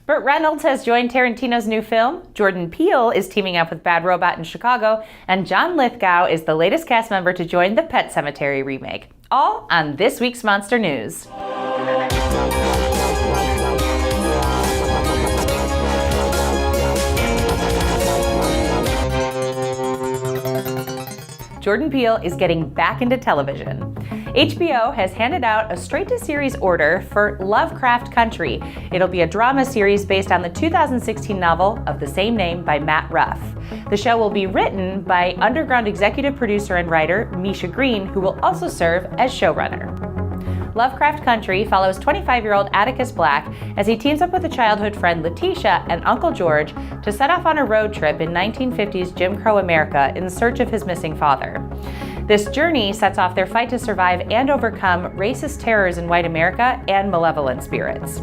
Burt Reynolds has joined Tarantino's new film, Jordan Peele is teaming up with Bad Robot in Chicago, and John Lithgow is the latest cast member to join the Pet Sematary remake. All on this week's Monster News. Jordan Peele is getting back into television. HBO has handed out a straight-to-series order for Lovecraft Country. It'll be a drama series based on the 2016 novel of the same name by Matt Ruff. The show will be written by Underground executive producer and writer Misha Green, who will also serve as showrunner. Lovecraft Country follows 25-year-old Atticus Black as he teams up with a childhood friend Letitia and Uncle George to set off on a road trip in 1950s Jim Crow America in search of his missing father. This journey sets off their fight to survive and overcome racist terrors in white America and malevolent spirits.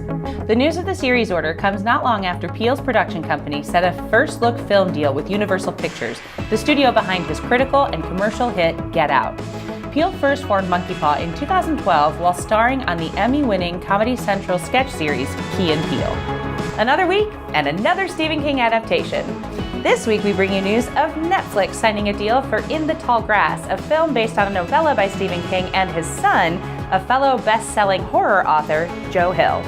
The news of the series order comes not long after Peele's production company set a first-look film deal with Universal Pictures, the studio behind his critical and commercial hit Get Out. Peele first formed Monkeypaw in 2012 while starring on the Emmy-winning Comedy Central sketch series Key and Peele. Another week and another Stephen King adaptation. This week we bring you news of Netflix signing a deal for In the Tall Grass, a film based on a novella by Stephen King and his son, a fellow best-selling horror author, Joe Hill.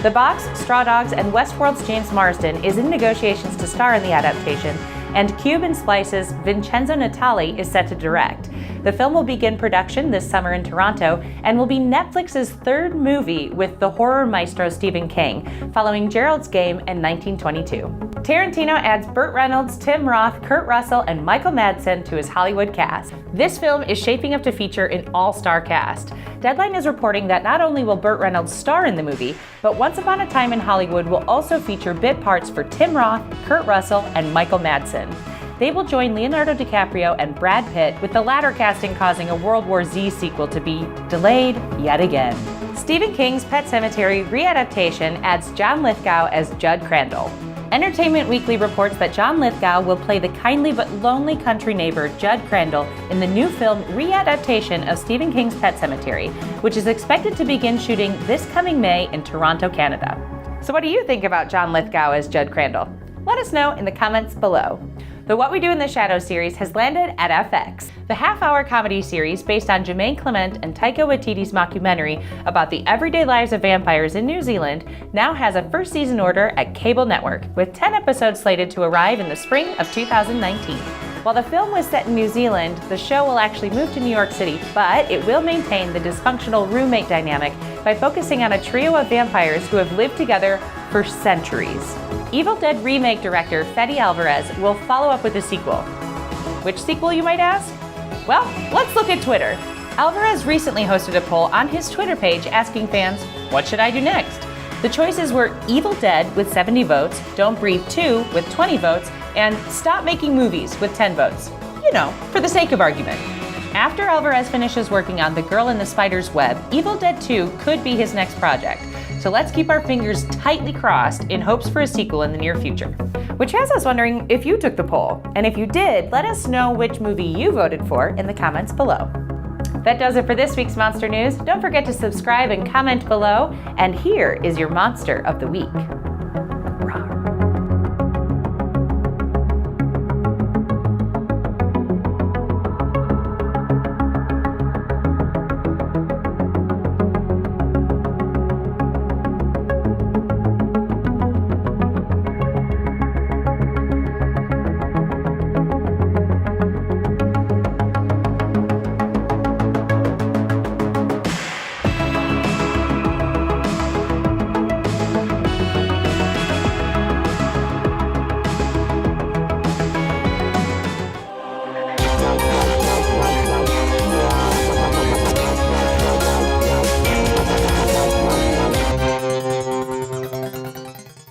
The Box, Straw Dogs, and Westworld's James Marsden is in negotiations to star in the adaptation, and Cube and Splice's Vincenzo Natali is set to direct. The film will begin production this summer in Toronto and will be Netflix's third movie with the horror maestro Stephen King, following Gerald's Game in 1922. Tarantino adds Burt Reynolds, Tim Roth, Kurt Russell, and Michael Madsen to his Hollywood cast. This film is shaping up to feature an all-star cast. Deadline is reporting that not only will Burt Reynolds star in the movie, but Once Upon a Time in Hollywood will also feature bit parts for Tim Roth, Kurt Russell, and Michael Madsen. They will join Leonardo DiCaprio and Brad Pitt, with the latter casting causing a World War Z sequel to be delayed yet again. Stephen King's Pet Sematary readaptation adds John Lithgow as Judd Crandall. Entertainment Weekly reports that John Lithgow will play the kindly but lonely country neighbor Judd Crandall in the new film readaptation of Stephen King's Pet Sematary, which is expected to begin shooting this coming May in Toronto, Canada. So what do you think about John Lithgow as Judd Crandall? Let us know in the comments below. The What We Do in the Shadows series has landed at FX. The half-hour comedy series based on Jermaine Clement and Taika Waititi's mockumentary about the everyday lives of vampires in New Zealand now has a first season order at Cable Network, with 10 episodes slated to arrive in the spring of 2019. While the film was set in New Zealand, the show will actually move to New York City, but it will maintain the dysfunctional roommate dynamic by focusing on a trio of vampires who have lived together for centuries. Evil Dead Remake director Fede Alvarez will follow up with a sequel. Which sequel, you might ask? Well, let's look at Twitter. Alvarez recently hosted a poll on his Twitter page asking fans, what should I do next? The choices were Evil Dead with 70 votes, Don't Breathe 2 with 20 votes, and Stop Making Movies with 10 votes. You know, for the sake of argument. After Alvarez finishes working on The Girl in the Spider's Web, Evil Dead 2 could be his next project. So let's keep our fingers tightly crossed in hopes for a sequel in the near future. Which has us wondering if you took the poll. And if you did, let us know which movie you voted for in the comments below. That does it for this week's Monster News. Don't forget to subscribe and comment below. And here is your Monster of the Week.